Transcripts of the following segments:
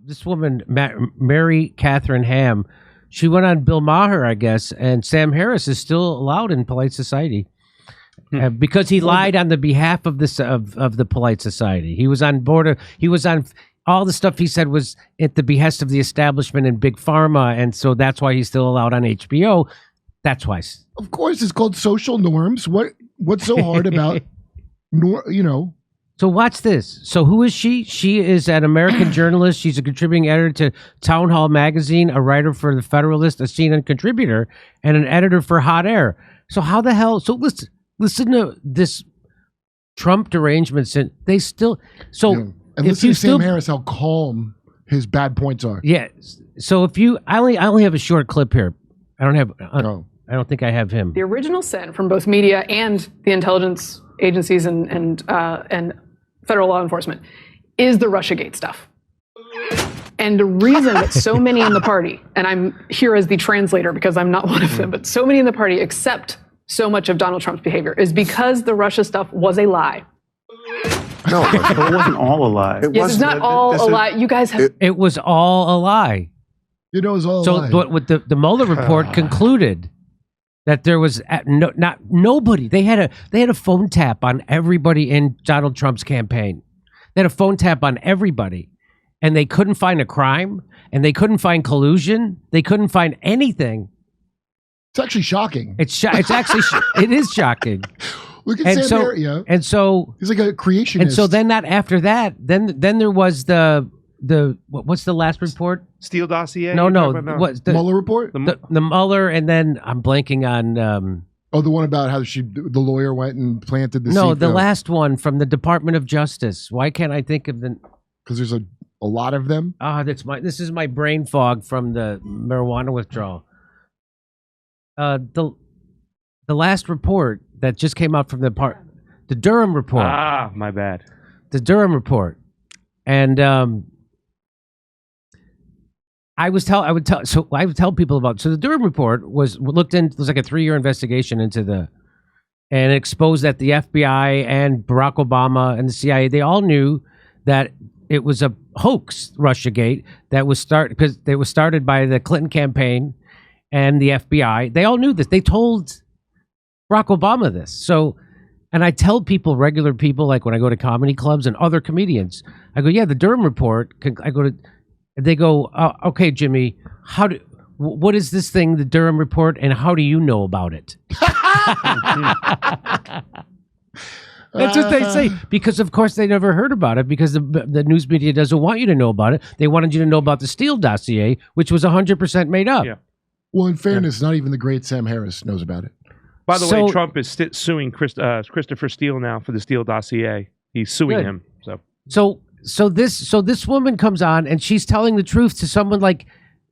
This woman, Mary Katherine Ham, she went on Bill Maher, I guess, and Sam Harris is still allowed in polite society because he lied on the behalf of this of the polite society. He was on board. He was on all the stuff he said was at the behest of the establishment and big pharma, and so that's why he's still allowed on HBO. That's why. Of course, it's called social norms. What's so hard about, So watch this. So who is she? She is an American journalist. She's a contributing editor to Townhall magazine, a writer for The Federalist, a CNN contributor, and an editor for Hot Air. So how the hell? So listen to this Trump derangement syndrome. They still and listen to Sam Harris, how calm his bad points are. Yeah. So if you, I only have a short clip here. I don't have. I don't think I have him. The original sin from both media and the intelligence agencies and federal law enforcement is the Russiagate stuff. And the reason that so many in the party, and I'm here as the translator because I'm not one of them, but so many in the party accept so much of Donald Trump's behavior is because the Russia stuff was a lie. No, it wasn't all a lie. Yes, it's not all a lie. You guys have... It was all a lie. It was all a lie. So what the Mueller report concluded that there was not nobody. They had a phone tap on everybody in Donald Trump's campaign. They had a phone tap on everybody, and they couldn't find a crime, and they couldn't find collusion. They couldn't find anything. It's actually shocking. It's actually it is shocking. Look at Sam Harris. And so he's like a creationist. And so then after that, then there was the what's the last report? Steele dossier? No. What's the Mueller report? The Mueller, and then I'm blanking on. The one about how the lawyer went and planted the. No, the last one from the Department of Justice. Why can't I think of the? Because there's a lot of them. This is my brain fog from the marijuana withdrawal. The last report that just came out from the Durham report. Ah, my bad. The Durham report, and I would tell people about. So the Durham report was like a 3-year investigation and it exposed that the FBI and Barack Obama and the CIA, they all knew that it was a hoax, Russiagate, that was because they was started by the Clinton campaign and the FBI. They all knew this. They told Barack Obama this. So, and I tell people, regular people, like when I go to comedy clubs and other comedians, I go, yeah, the Durham report. They go, okay, Jimmy, what is this thing, the Durham report, and how do you know about it? That's what they say, because of course they never heard about it, because the news media doesn't want you to know about it. They wanted you to know about the Steele dossier, which was 100% made up. Yeah. Well, in fairness, not even the great Sam Harris knows about it. By the way, Trump is suing Christopher Steele now for the Steele dossier. He's suing him. So this woman comes on and she's telling the truth to someone like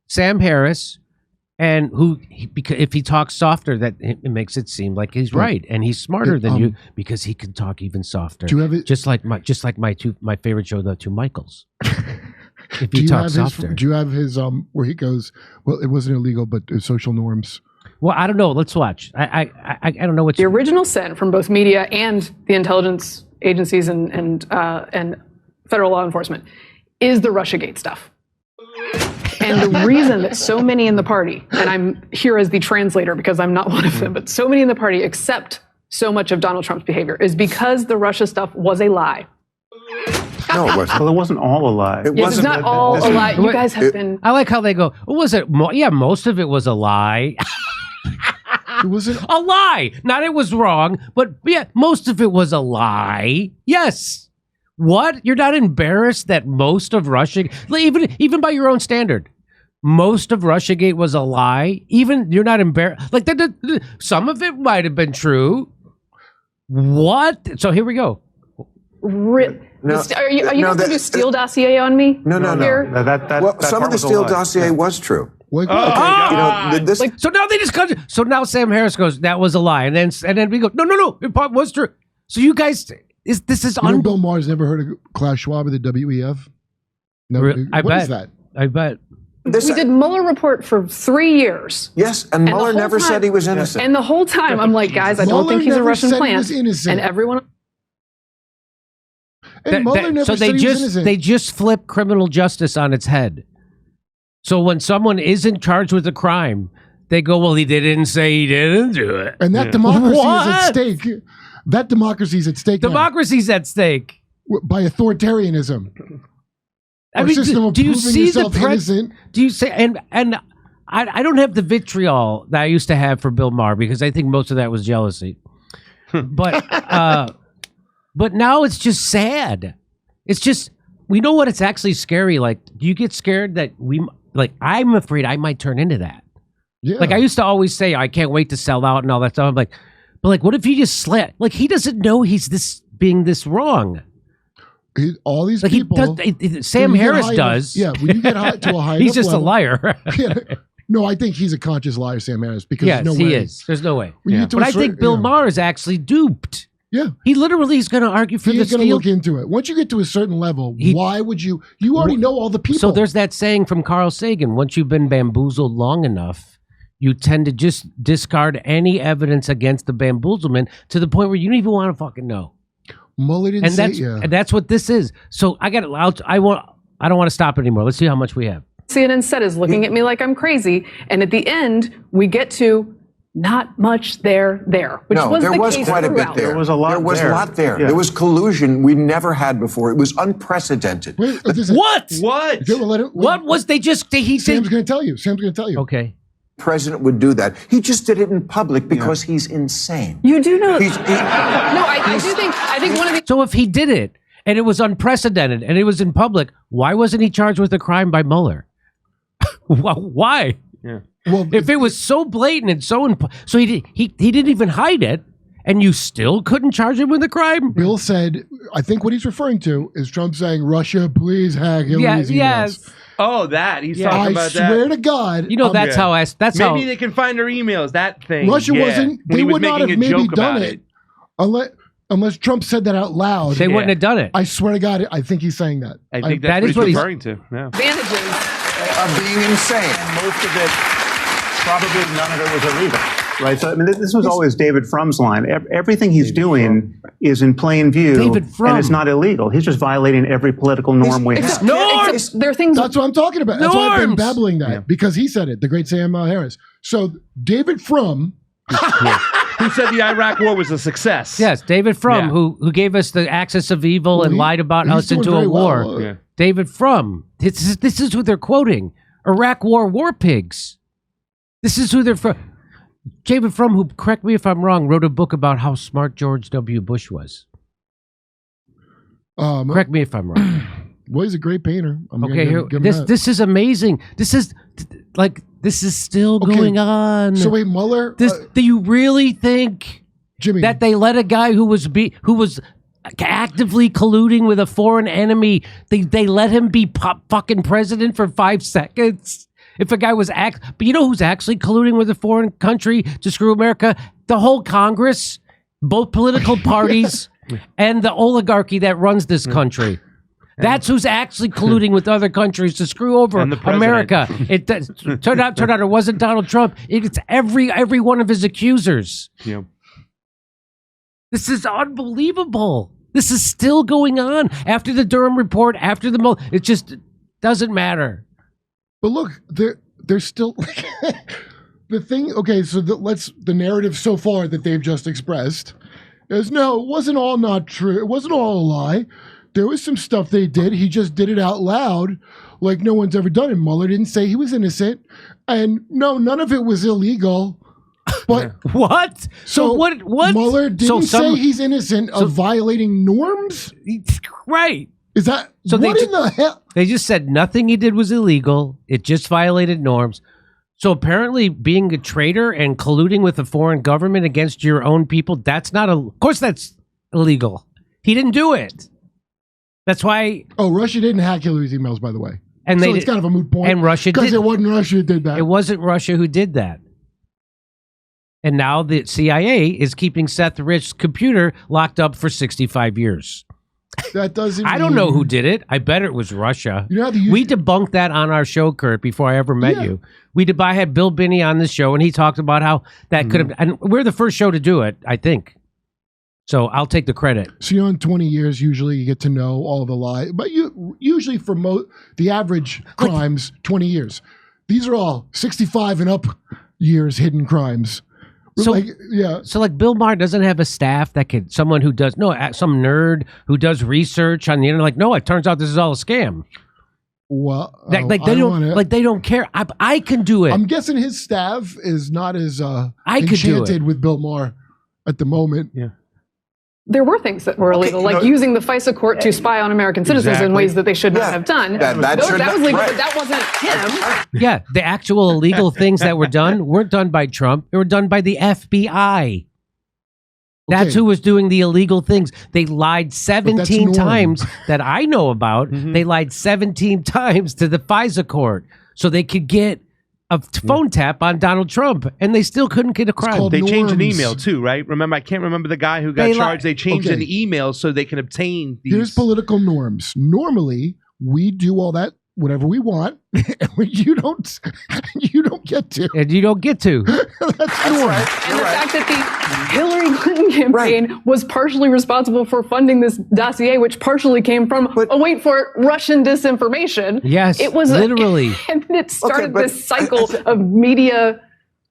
Sam Harris, and because if he talks softer, that it makes it seem like he's right, and he's smarter than you because he can talk even softer. Do you have it? Just like my favorite show, The Two Michaels. If he talks softer. Do you have his where he goes? Well, it wasn't illegal, but social norms. Well, I don't know. Let's watch. I don't know what's the original sin from both media and the intelligence agencies and federal law enforcement is the Russiagate stuff. And the reason that so many in the party, and I'm here as the translator because I'm not one of them, but so many in the party accept so much of Donald Trump's behavior is because the Russia stuff was a lie. No, it wasn't. Well, it wasn't all a lie. It's not all a lie. You guys have been... I like how they go, was it? Yeah, most of it was a lie. It wasn't a lie. Not it was wrong, but yeah, most of it was a lie. Yes. What? You're not embarrassed that most of even by your own standard, most of Russiagate was a lie? Even you're not embarrassed? Like some of it might have been true. What? So here we go. Are you going to do Steele dossier on me? No. Some of the Steele dossier was true. So now they just so now Sam Harris goes, that was a lie, and then we go, no, it was true. So you guys, this is Bill Maher's never heard of Klaus Schwab of the WEF? No, what is that? I bet. We did Mueller report for 3 years. Yes, and Mueller never said he was innocent. And the whole time I'm like, guys, I don't think he's a Russian plant. And everyone. And Mueller never so said he was innocent. they just flip criminal justice on its head. So when someone isn't charged with a crime, they go, well, he didn't say he didn't do it. And that democracy is at stake. That democracy is at stake. Democracy's at stake. By authoritarianism. I mean, do you see the innocent? Do you say and I don't have the vitriol that I used to have for Bill Maher because I think most of that was jealousy. But now it's just sad. It's just, we know what, it's actually scary. Like, do you get scared that I'm afraid I might turn into that. Yeah. Like I used to always say, I can't wait to sell out and all that stuff. I'm like, but like, what if he just like he doesn't know he's being this wrong. All these like people. Sam Harris does. Yeah, when you get to a high he's just level, a liar. No, I think he's a conscious liar, Sam Harris. Because yes, he is. There's no way. But I think Bill Maher is actually duped. Yeah. He literally is going to argue for He's going to look into it. Once you get to a certain level, why would you? You already know all the people. So there's that saying from Carl Sagan, once you've been bamboozled long enough, you tend to just discard any evidence against the bamboozlement to the point where you don't even want to fucking know. Mueller didn't say it, and that's what this is. So I don't want to stop it anymore. Let's see how much we have. CNN said is looking at me like I'm crazy, and at the end we get to not much there, which no, was there the was case quite a bit throughout. there. There was a lot. There was there. a lot there. Yeah. There was collusion we never had before. It was unprecedented. Wait, What? What was they just? Sam's going to tell you. Sam's going to tell you. Okay. President would do that. He just did it in public because he's insane. You do know. He's, I think one of the. So if he did it and it was unprecedented and it was in public, why wasn't he charged with a crime by Mueller? Why? Yeah. Well, if it was so blatant and so so he didn't even hide it, and you still couldn't charge him with a crime. Bill said, I think what he's referring to is Trump saying, "Russia, please hack Hillary's emails." Yes. Oh, that he's talking about that. I swear to God, you know that's how maybe they can find her emails. That thing. Russia wasn't. They would not have maybe done it unless Trump said that out loud. They wouldn't have done it. I swear to God, I think he's saying that. I think that's what he's referring to. Yeah. Advantages of being insane. Most of it, probably none of it was illegal. Right, so I mean, this was always David Frum's line. Everything he's doing is in plain view, David Frum. and it's not illegal. He's just violating every political norm we have. Except there are things. That's what I'm talking about. That's why I've been babbling that because he said it. The great Sam Harris. So David Frum, who said the Iraq War was a success? Yes, David Frum, who gave us the axis of evil and lied about us into a war. Well, David Frum. This is who they're quoting. Iraq War pigs. This is who they're from. David Frum, who, correct me if I'm wrong, wrote a book about how smart George W. Bush was. Correct me if I'm wrong. Well, he's a great painter. This is amazing. This is still going on. So wait, Mueller. Do you really think, Jimmy, that they let a guy who was actively colluding with a foreign enemy, they let him be fucking president for 5 seconds? If a guy was but you know who's actually colluding with a foreign country to screw America? The whole Congress, both political parties, and the oligarchy that runs this country. That's who's actually colluding with other countries to screw over America. It turned out it wasn't Donald Trump. It's every one of his accusers. Yeah. This is unbelievable. This is still going on after the Durham report. After it just doesn't matter. But look, they're still the thing. Okay, so the narrative so far that they've just expressed is no, it wasn't all not true. It wasn't all a lie. There was some stuff they did. He just did it out loud, like no one's ever done it. Mueller didn't say he was innocent, and no, none of it was illegal. But what? So what? Mueller didn't say he's innocent of violating norms, right? Is that so? What in the hell? They just said nothing he did was illegal. It just violated norms. So apparently, being a traitor and colluding with a foreign government against your own people, that's not of course that's illegal. He didn't do it. That's why. Oh, Russia didn't hack Hillary's emails, by the way. And so it's kind of a moot point. And Russia did, because it wasn't Russia who did that. It wasn't Russia who did that. And now the CIA is keeping Seth Rich's computer locked up for 65 years. That doesn't. I don't know who did it. I bet it was Russia. You know we debunked that on our show, Kurt, before I ever met you. I had Bill Binney on the show, and he talked about how that could have. And we're the first show to do it, I think. So I'll take the credit. So you're on 20 years, usually you get to know all the lies. But usually for the average crimes, 20 years. These are all 65 and up years hidden crimes. So, yeah. So like Bill Maher doesn't have a staff that could, some nerd who does research on the internet. Like, no, it turns out this is all a scam. Well, they don't care. I can do it. I'm guessing his staff is not as I could enchanted do it with Bill Maher at the moment. Yeah. There were things that were illegal, like using the FISA court to spy on American citizens in ways that they should not have done. That was legal, but that wasn't him. Yeah, the actual illegal things that were done weren't done by Trump. They were done by the FBI. That's who was doing the illegal things. They lied 17 times that I know about. They lied 17 times to the FISA court so they could get a phone tap on Donald Trump, and they still couldn't get a crime. They changed an email too, right? Remember, I can't remember the guy who got charged. They changed an email so they can obtain these. Here's political norms. Normally, we do all that, whatever we want, and you don't get to. And you don't get to. That's norm. And the fact that the Hillary Clinton campaign was partially responsible for funding this dossier, which partially came from, wait for it, Russian disinformation. Yes, it was literally. And it started this cycle of media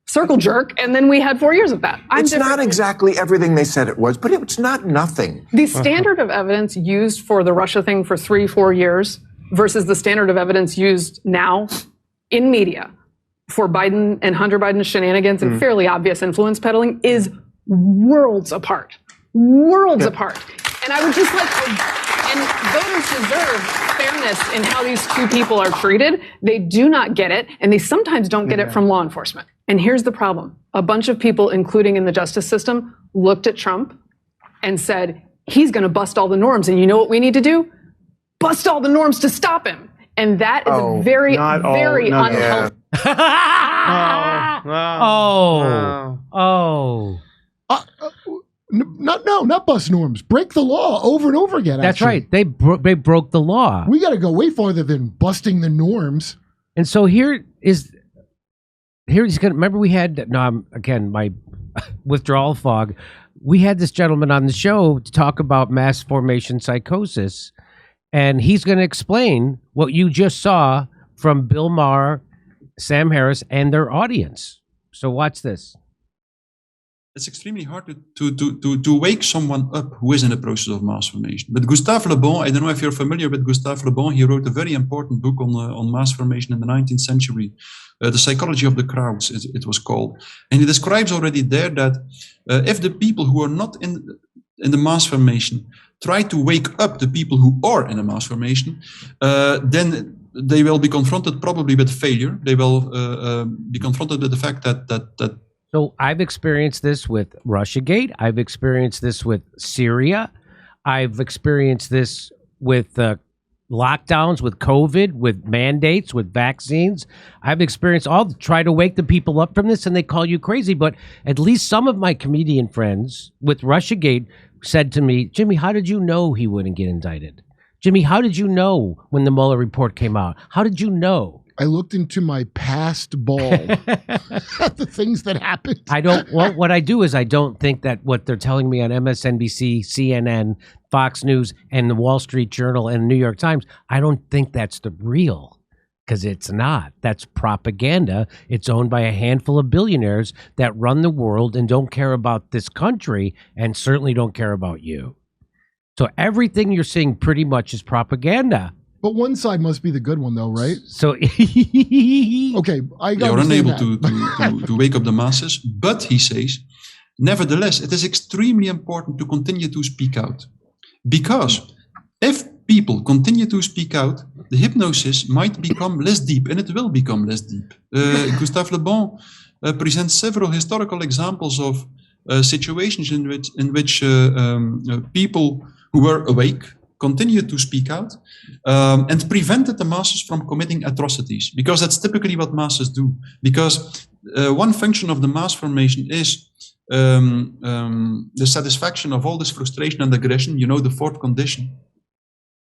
circle jerk, and then we had 4 years of that. It's not exactly everything they said it was, but it's not nothing. The standard of evidence used for the Russia thing for 3-4 years versus the standard of evidence used now in media for Biden and Hunter Biden's shenanigans and fairly obvious influence peddling is worlds apart. Worlds apart. And I would just like, and voters deserve fairness in how these two people are treated. They do not get it, and they sometimes don't get it from law enforcement. And here's the problem. A bunch of people, including in the justice system, looked at Trump and said, he's going to bust all the norms. And you know what we need to do? Bust all the norms to stop him. And that is a very unhealthy. Not bust norms. Break the law over and over again. That's right. They broke the law. We got to go way farther than busting the norms. And so he's gonna remember we had again my withdrawal fog. We had this gentleman on the show to talk about mass formation psychosis, and he's going to explain what you just saw from Bill Maher, Sam Harris, and their audience. So watch this. It's extremely hard to wake someone up who is in the process of mass formation. But Gustave Le Bon, I don't know if you're familiar with Gustave Le Bon, he wrote a very important book on mass formation in the 19th century. The Psychology of the Crowds, it was called. And he describes already there that if the people who are not in the mass formation try to wake up the people who are in a mass formation, then they will be confronted probably with failure. They will be confronted with the fact that So I've experienced this with Russiagate. I've experienced this with Syria. I've experienced this with lockdowns, with COVID, with mandates, with vaccines. I've experienced try to wake the people up from this, and they call you crazy. But at least some of my comedian friends with Russiagate said to me, Jimmy, how did you know he wouldn't get indicted? Jimmy, how did you know when the Mueller report came out? How did you know? I looked into my past ball at the things that happened. What I do is I don't think that what they're telling me on MSNBC, CNN, Fox News, and the Wall Street Journal and New York Times, I don't think that's the real, because it's not. That's propaganda. It's owned by a handful of billionaires that run the world and don't care about this country and certainly don't care about you. So everything you're seeing pretty much is propaganda. But one side must be the good one, though, right? So, okay, they are unable to wake up the masses. But he says, nevertheless, it is extremely important to continue to speak out, because if people continue to speak out, the hypnosis might become less deep, and it will become less deep. Gustave Le Bon presents several historical examples of situations in which people who were awake continued to speak out and prevented the masses from committing atrocities, because that's typically what masses do. Because one function of the mass formation is the satisfaction of all this frustration and aggression, the fourth condition.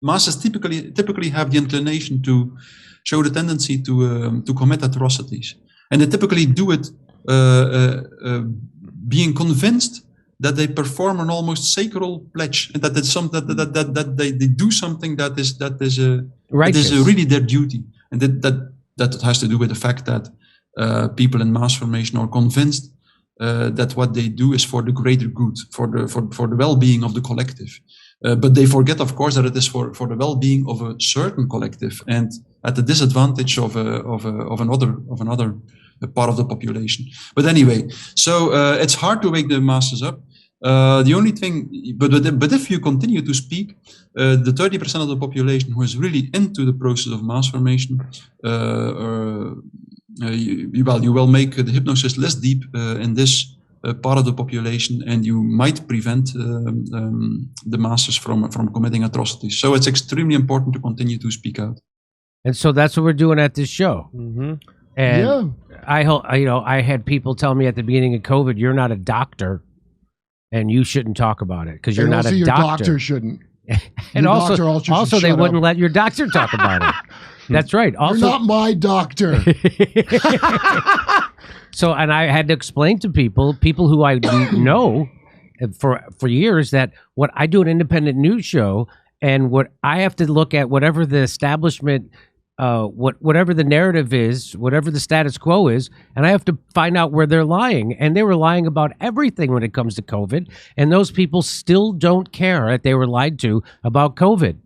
Masses typically have the inclination to show the tendency to commit atrocities. And they typically do it being convinced that they perform an almost sacred pledge, and that it's that they do something that is really their duty, and that has to do with the fact that people in mass formation are convinced that what they do is for the greater good, for the well-being of the collective. But they forget, of course, that it is for the well-being of a certain collective and at the disadvantage of another part of the population. But anyway, so it's hard to wake the masses up. The only thing, but if you continue to speak, the 30% of the population who is really into the process of mass formation, you will make the hypnosis less deep in this part of the population, and you might prevent the masses from committing atrocities. So it's extremely important to continue to speak out. And so that's what we're doing at this show. Mm-hmm. And I had people tell me at the beginning of COVID, you're not a doctor and you shouldn't talk about it because you're not a your doctor. doctor shouldn't. And Your also doctor should they shut wouldn't up. let your doctor talk about it. That's right. Also, You're not my doctor. So, and I had to explain to people who I know for years, that what I do an independent news show, and what I have to look at, whatever the establishment, whatever the narrative is, whatever the status quo is, and I have to find out where they're lying. And they were lying about everything when it comes to COVID, and those people still don't care that they were lied to about COVID.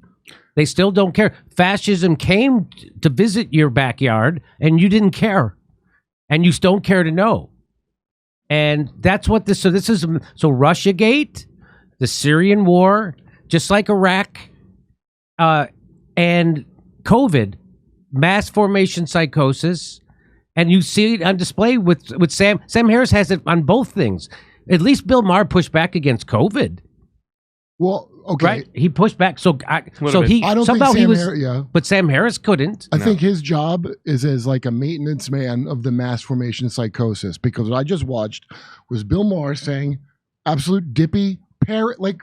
They still don't care. Fascism came to visit your backyard, and you didn't care. And you don't care to know. And that's what this is. So Russiagate, the Syrian war, just like Iraq, and COVID, mass formation psychosis. And you see it on display with Sam. Sam Harris has it on both things. At least Bill Maher pushed back against COVID. Well, okay. Right? He pushed back. I don't think Sam Harris, but Sam Harris couldn't. I think his job is as like a maintenance man of the mass formation psychosis, because what I just watched was Bill Maher saying absolute dippy parroting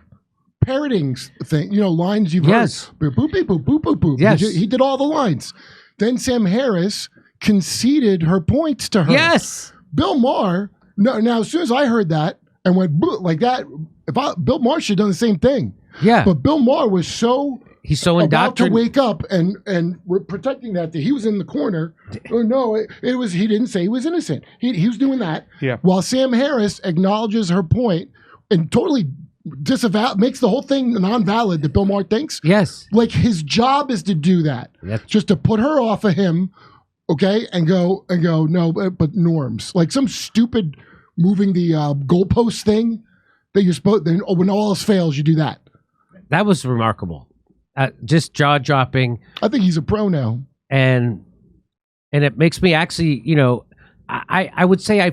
thing, lines you've heard. Boop, boop, beep, boop, boop, boop, boop. Yes. He did all the lines. Then Sam Harris conceded her points to her. Yes. Bill Maher, now as soon as I heard that and went like that, Bill Maher should have done the same thing. Yeah. But Bill Maher was he's so about to indoctrinated. wake up and we're protecting that he was in the corner. Oh no, it was, he didn't say he was innocent. He was doing that. Yeah. While Sam Harris acknowledges her point and totally makes the whole thing non-valid that Bill Maher thinks. Yes. Like his job is to do that. Yep. Just to put her off of him, okay, and go no, but norms. Like some stupid moving the goalpost thing that you're supposed. Then when all else fails, you do that. That was remarkable. Just jaw-dropping. I think he's a pro now. And it makes me actually, I would say I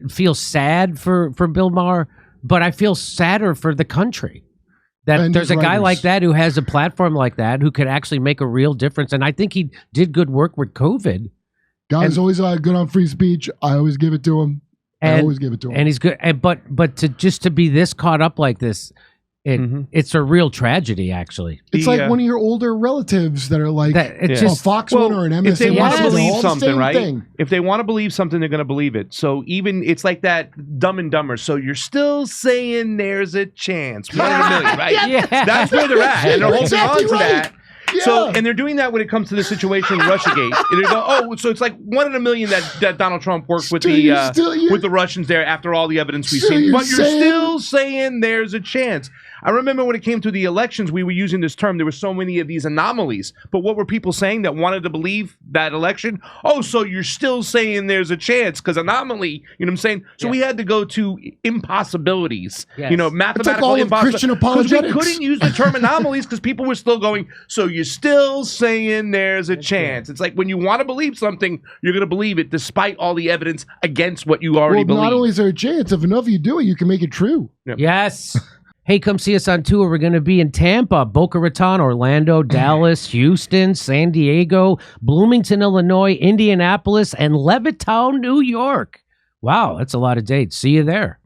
feel sad for Bill Maher, but I feel sadder for the country. That And there's a his guy writers. like that who has a platform like that who could actually make a real difference. And I think he did good work with COVID. Guy's always good on free speech. I always give it to him. I always give it to him. And he's good. But to be this caught up like this, it's a real tragedy, actually. It's like one of your older relatives that are like a Fox one or an MSN. If they want to believe all the something, same right? thing. If they want to believe something, they're going to believe it. So even it's like that Dumb and Dumber. So you're still saying there's a chance, 1 in a million, right? Yeah. That's where they're at, and they're holding Exactly on to right. that. Yeah. So, and they're doing that when it comes to the situation in Russiagate. And they go, so it's like 1 in a million that Donald Trump worked with with the Russians there after all the evidence we've seen. But you're still saying there's a chance. I remember when it came to the elections, we were using this term. There were so many of these anomalies. But what were people saying that wanted to believe that election? Oh, so you're still saying there's a chance because anomaly, you know what I'm saying? So we had to go to impossibilities, Yes. mathematical It's like all of Christian impossibilities. apologetics. We couldn't use the term anomalies because people were still going, so you're still saying there's a chance. It's like when you want to believe something, you're going to believe it despite all the evidence against what you already believe. Not only is there a chance, if enough of you do it, you can make it true. Yes. Hey, come see us on tour. We're going to be in Tampa, Boca Raton, Orlando, Dallas, Houston, San Diego, Bloomington, Illinois, Indianapolis, and Levittown, New York. Wow, that's a lot of dates. See you there.